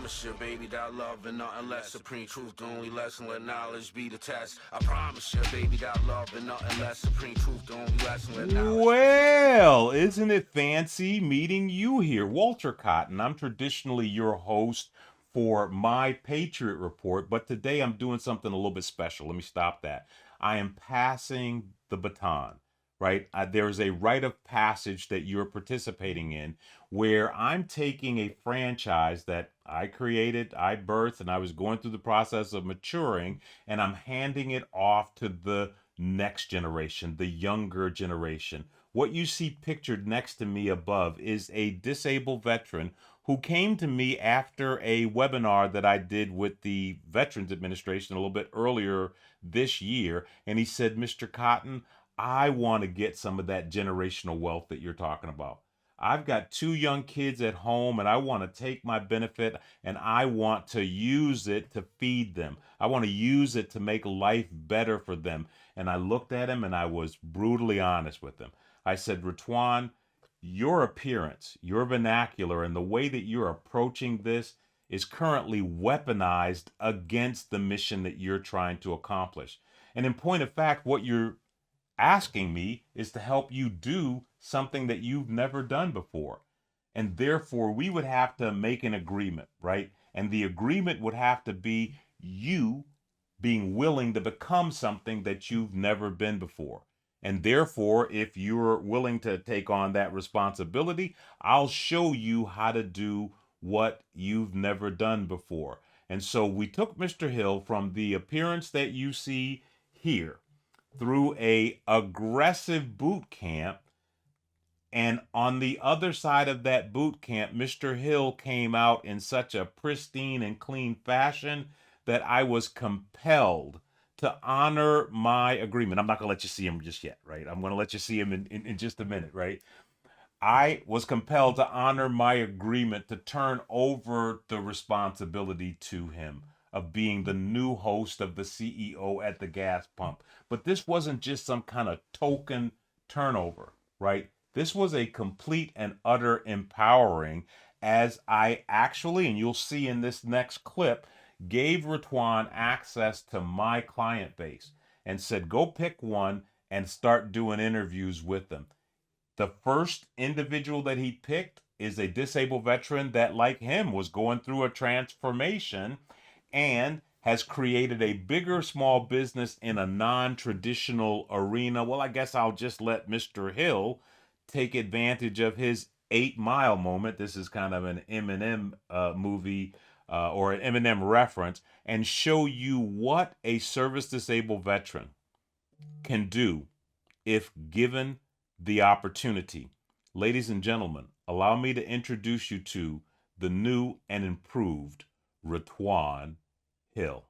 promise you, baby, that love and nothing less. Supreme truth, the only lesson, let knowledge be the test. I promise you, baby, that love and nothing less. Supreme truth, the only lesson, let knowledge. Well, isn't it fancy meeting you here? Walter Cotton. I'm traditionally your host for my Patriot Report, but today I'm doing something a little bit special. Let me stop that. I am passing the baton, right? There's a rite of passage that you're participating in where I'm taking a franchise that I created, I birthed, and I was going through the process of maturing, and I'm handing it off to the next generation, the younger generation. What you see pictured next to me above is a disabled veteran who came to me after a webinar that I did with the Veterans Administration a little bit earlier this year. And he said, Mr. Cotton, I want to get some of that generational wealth that you're talking about. I've got 2 young kids at home and I want to take my benefit and I want to use it to feed them. I want to use it to make life better for them. And I looked at him and I was brutally honest with him. I said, Ratwan, your appearance, your vernacular, and the way that you're approaching this is currently weaponized against the mission that you're trying to accomplish. And in point of fact, what you're asking me is to help you do something that you've never done before. And therefore, we would have to make an agreement, right? And the agreement would have to be you being willing to become something that you've never been before. And therefore, if you're willing to take on that responsibility, I'll show you how to do what you've never done before. And so we took Mr. Hill from the appearance that you see here through a aggressive boot camp, and on the other side of that boot camp, Mr. Hill came out in such a pristine and clean fashion that I was compelled to honor my agreement. I'm not going to let you see him just yet, right? I'm going to let you see him in just a minute, right? I was compelled to honor my agreement to turn over the responsibility to him of being the new host of the CEO at the gas pump. But this wasn't just some kind of token turnover, right? This was a complete and utter empowering, as I actually, and you'll see in this next clip, gave Ratwan access to my client base and said, go pick one and start doing interviews with them. The first individual that he picked is a disabled veteran that, like him, was going through a transformation and has created a bigger small business in a non-traditional arena. Well, I guess I'll just let Mr. Hill take advantage of his 8 Mile moment. This is kind of an Eminem movie or an Eminem reference, and show you what a service disabled veteran can do if given the opportunity. Ladies and gentlemen, allow me to introduce you to the new and improved Ratwan Hill.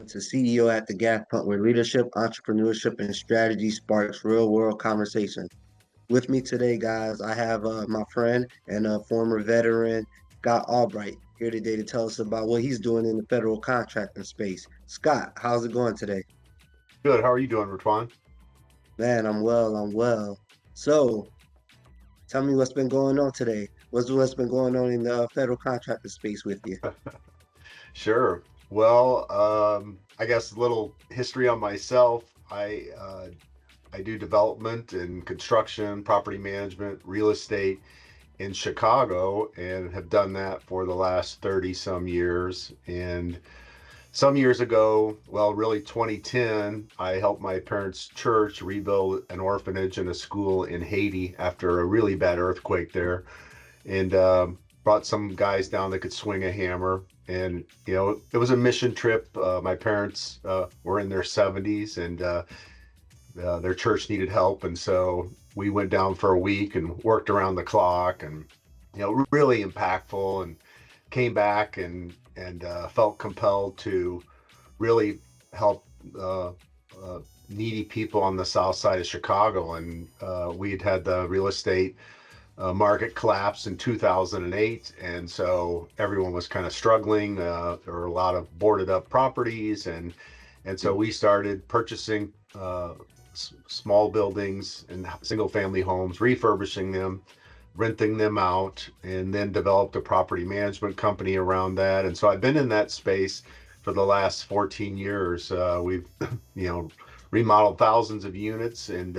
To CEO at the Gas Pump, where leadership, entrepreneurship, and strategy sparks real world conversation. With me today, guys, I have my friend and a former veteran, Scott Albright, here today to tell us about what he's doing in the federal contracting space. Scott, how's it going today? Good. How are you doing, Ratwan? Man, I'm well, I'm well. So, tell me what's been going on today. What's been going on in the federal contracting space with you? Sure. Well, I guess a little history on myself. I do development and construction, property management, real estate in Chicago, and have done that for the last 30 some years. And some years ago, well, really 2010, I helped my parents' church rebuild an orphanage and a school in Haiti after a really bad earthquake there, and brought some guys down that could swing a hammer. And it was a mission trip. My parents were in their 70s, and their church needed help, and so we went down for a week and worked around the clock, and really impactful. And came back and felt compelled to really help needy people on the south side of Chicago. And we'd had the real estate market collapse in 2008, and so everyone was kind of struggling. There were a lot of boarded up properties, and so we started purchasing small buildings and single family homes, refurbishing them, renting them out, and then developed a property management company around that. And so I've been in that space for the last 14 years. We've, remodeled thousands of units, and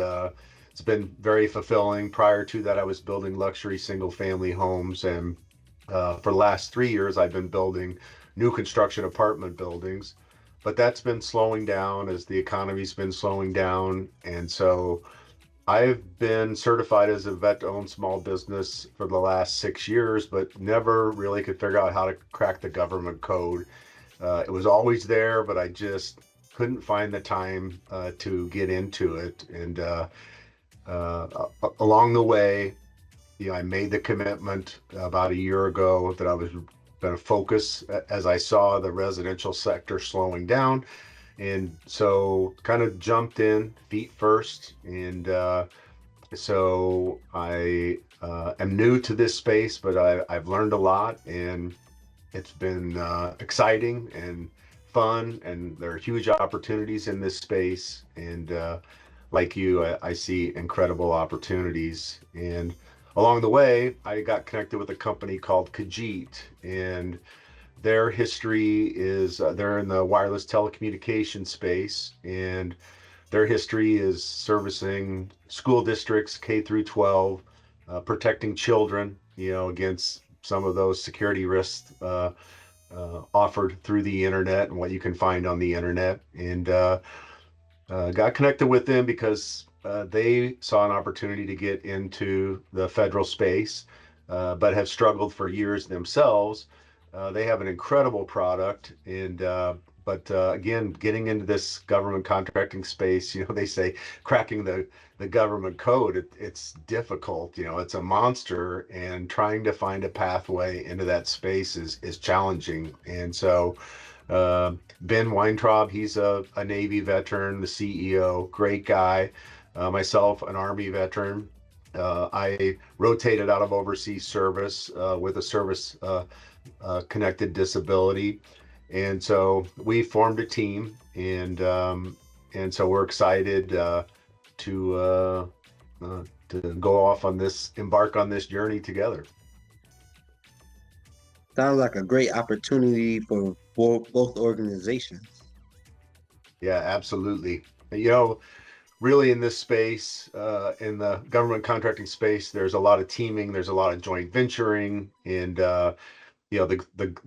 it's been very fulfilling. Prior to that, I was building luxury single family homes. And for the last 3 years, I've been building new construction apartment buildings. But that's been slowing down as the economy's been slowing down. And so I've been certified as a vet-owned small business for the last 6 years, but never really could figure out how to crack the government code. It was always there, but I just couldn't find the time to get into it. And along the way, I made the commitment about a year ago that I was going to focus as I saw the residential sector slowing down. And so kind of jumped in feet first. And so I am new to this space, but I've learned a lot, and it's been exciting and fun, and there are huge opportunities in this space. And like you, I see incredible opportunities. And along the way, I got connected with a company called Khajiit, and their history is they're in the wireless telecommunication space, and their history is servicing school districts K through 12, protecting children, against some of those security risks offered through the internet and what you can find on the internet. And got connected with them because they saw an opportunity to get into the federal space, but have struggled for years themselves. They have an incredible product, and but again, getting into this government contracting space, they say cracking the government code, it's difficult. It's a monster, and trying to find a pathway into that space is challenging. And so Ben Weintraub, he's a Navy veteran, the CEO, great guy. Myself, an Army veteran. I rotated out of overseas service with a service connected disability. And so we formed a team, and so we're excited to go off on embark on this journey together. Sounds like a great opportunity for both organizations. Yeah, absolutely. Really in this space, in the government contracting space, there's a lot of teaming, there's a lot of joint venturing, and the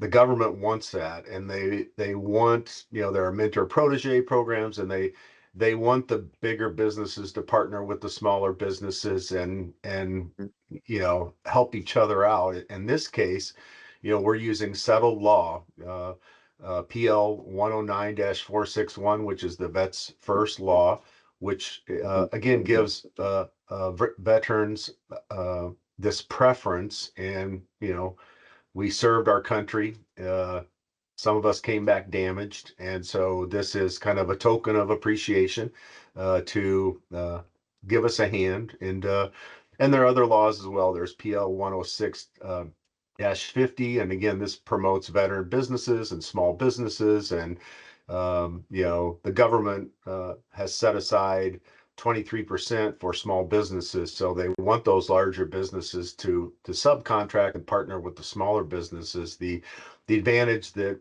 government wants that, and they want, there are mentor protege programs, and they want the bigger businesses to partner with the smaller businesses and help each other out. In this case, we're using settled law, PL 109-461, which is the Vets First law, which again gives veterans this preference. And we served our country. Some of us came back damaged, and so this is kind of a token of appreciation to give us a hand. And there are other laws as well. There's PL 106-50, and again, this promotes veteran businesses and small businesses. And the government has set aside 23% for small businesses, so they want those larger businesses to subcontract and partner with the smaller businesses. The advantage that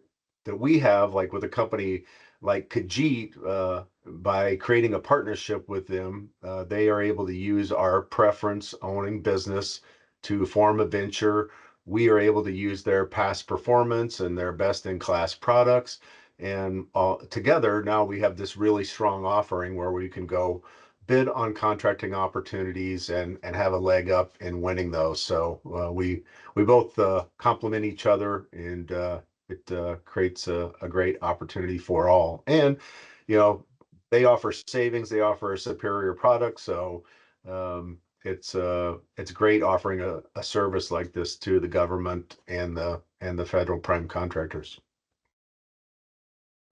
we have, like with a company like Khajiit, by creating a partnership with them, they are able to use our preference owning business to form a venture. We are able to use their past performance and their best-in-class products, and together now we have this really strong offering where we can go bid on contracting opportunities and have a leg up in winning those. So we both complement each other, and it creates a great opportunity for all. And they offer savings, they offer a superior product, so it's great offering a service like this to the government and the federal prime contractors.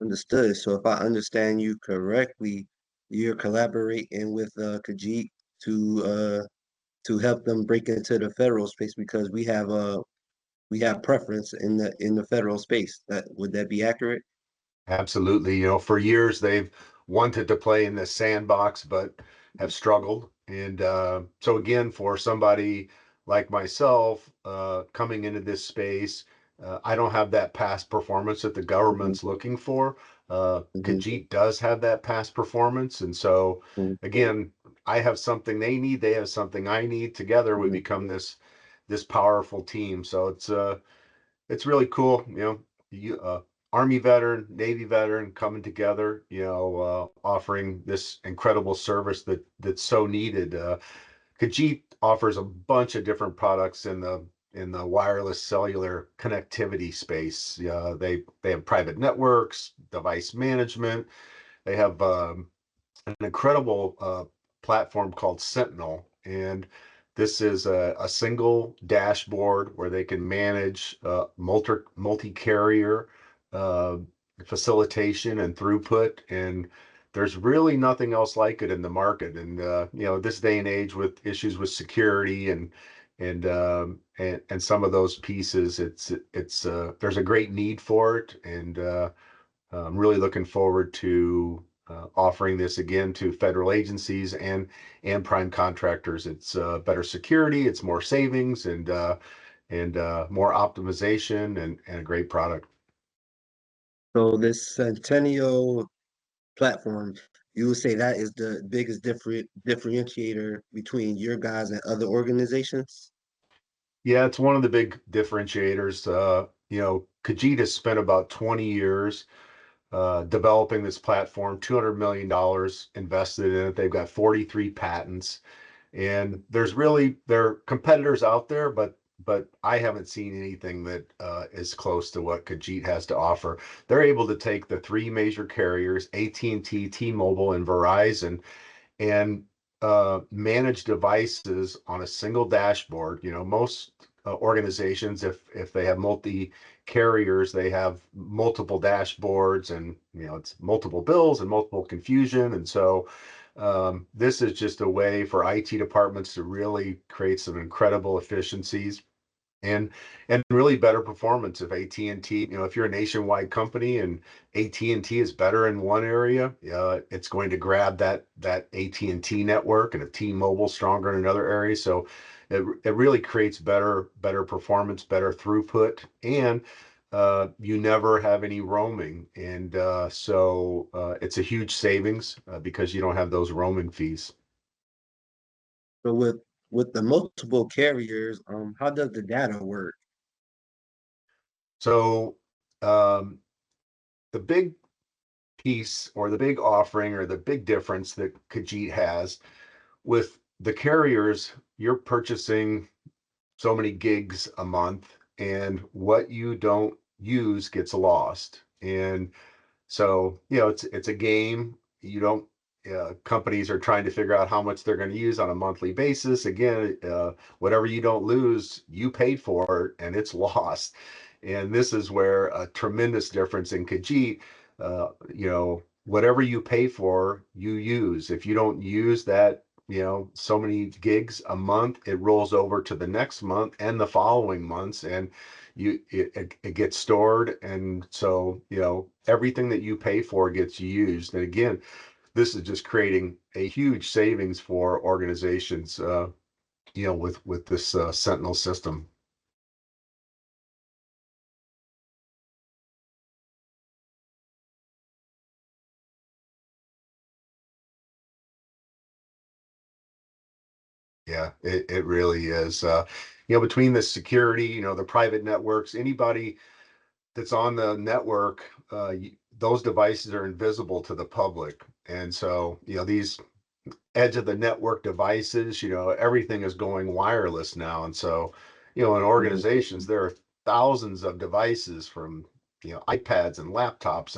Understood. So if I understand you correctly, you're collaborating with Khajiit to help them break into the federal space, because we have preference in the federal space. Would that be accurate? Absolutely. For years they've wanted to play in this sandbox, but have struggled. And so again, for somebody like myself coming into this space, I don't have that past performance that the Mhm, government's looking for. mhm, Khajiit does have that past performance. And so mhm, again, I have something they need, they have something I need. Together we mhm. become this powerful team. So it's really cool, you Army veteran, Navy veteran coming together, offering this incredible service that's so needed. Khajiit offers a bunch of different products in the wireless cellular connectivity space. They have private networks, device management. They have an incredible platform called Sentinel, and this is a single dashboard where they can manage multi-carrier uh, facilitation and throughput. And there's really nothing else like it in the market. And this day and age with issues with security and some of those pieces, it's there's a great need for it. And I'm really looking forward to offering this again to federal agencies and prime contractors. It's better security, it's more savings, and more optimization, and a great product. So this Centennial platform, you would say that is the biggest differentiator between your guys and other organizations? Yeah, it's one of the big differentiators. Khajiit has spent about 20 years developing this platform, $200 million invested in it. They've got 43 patents. And there are competitors out there, but I haven't seen anything that is close to what Khajiit has to offer. They're able to take the three major carriers, AT&T, T-Mobile, and Verizon, and manage devices on a single dashboard. Most organizations, if they have multi carriers, they have multiple dashboards, and it's multiple bills and multiple confusion. And so this is just a way for IT departments to really create some incredible efficiencies and really better performance. If AT&T, if you're a nationwide company and AT&T is better in one area, it's going to grab that AT&T network, and if T-Mobile stronger in another area. So it really creates better performance, better throughput, and you never have any roaming. And it's a huge savings because you don't have those roaming fees. So with the multiple carriers, how does the data work? So um, the big piece, or the big offering, or the big difference that Khajiit has with the carriers, you're purchasing so many gigs a month, and what you don't use gets lost. And so, it's a game. You don't companies are trying to figure out how much they're going to use on a monthly basis. Again, whatever you don't lose, you paid for it, and it's lost. And this is where a tremendous difference in Khajiit. Whatever you pay for, you use. If you don't use that, so many gigs a month, it rolls over to the next month and the following months, and it gets stored. And so everything that you pay for gets used. And again, this is just creating a huge savings for organizations with this Sentinel system. Yeah, it really is. Between the security, the private networks, anybody that's on the network, those devices are invisible to the public. And so these edge of the network devices, everything is going wireless now. And so in Mhm, organizations, there are thousands of devices, from iPads and laptops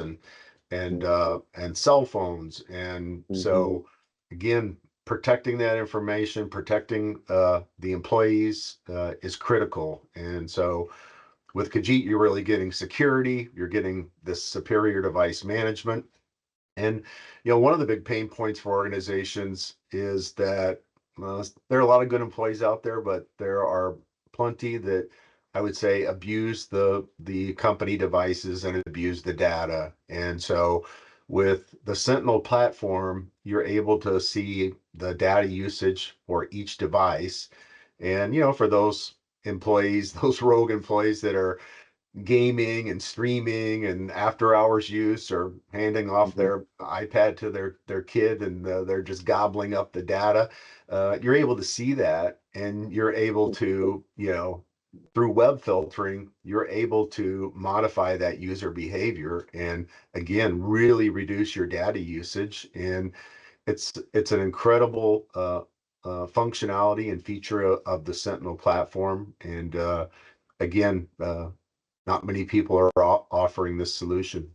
and cell phones. And mhm. so again, protecting that information, protecting the employees is critical. And so with Khajiit, you're really getting security, you're getting this superior device management. And one of the big pain points for organizations is that there are a lot of good employees out there, but there are plenty that, I would say, abuse the company devices and abuse the data. And so With the Sentinel platform, you're able to see the data usage for each device. And, for those employees, those rogue employees that are gaming and streaming and after hours use, or handing off Mhm. their iPad to their kid, and they're just gobbling up the data, you're able to see that, and you're able to, through web filtering, you're able to modify that user behavior, and again, really reduce your data usage. And it's an incredible functionality and feature of the Sentinel platform. And again, not many people are offering this solution.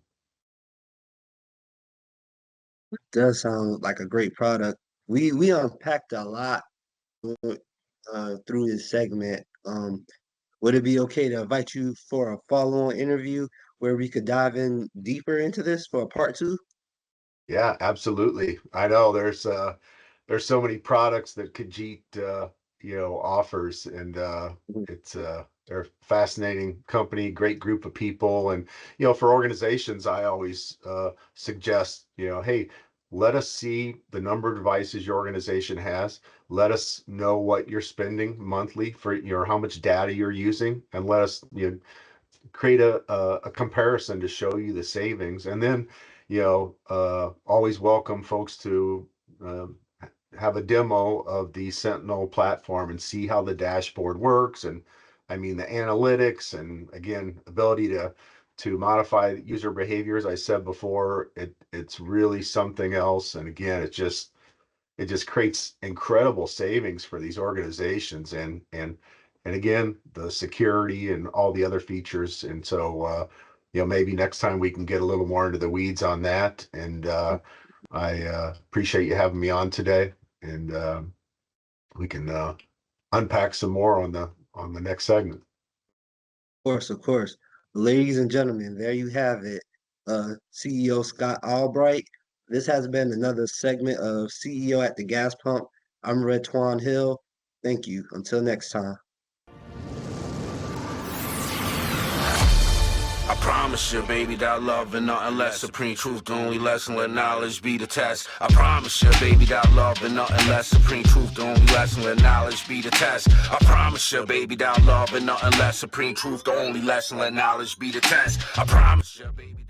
Does sound like a great product. We unpacked a lot through this segment. Would it be okay to invite you for a follow-on interview where we could dive in deeper into this for a part two? Yeah, absolutely. I know there's so many products that Khajiit offers, and Mhm. it's they're a fascinating company, great group of people. And for organizations, I always suggest, hey, let us see the number of devices your organization has. Let us know what you're spending monthly for, how much data you're using, and let us, create a comparison to show you the savings. And then, always welcome folks to um, have a demo of the Sentinel platform and see how the dashboard works. And I mean, the analytics, and again, ability to modify user behavior. As I said before, it's really something else. And again, it just creates incredible savings for these organizations. And again, the security and all the other features. And so maybe next time we can get a little more into the weeds on that. And I appreciate you having me on today. And we can unpack some more on the next segment. Of course, of course. Ladies and gentlemen, there you have it. CEO Scott Albright. This has been another segment of CEO at the Gas Pump. I'm Redtwan Hill. Thank you. Until next time. I promise you, baby, that love and nothing less. Supreme truth, the only lesson. Let knowledge be the test. I promise you, baby, that love and nothing less. Supreme truth, the only lesson. Let knowledge be the test. I promise you, baby, that love and nothing less. Supreme truth, the only lesson. Let knowledge be the test. I promise you, baby.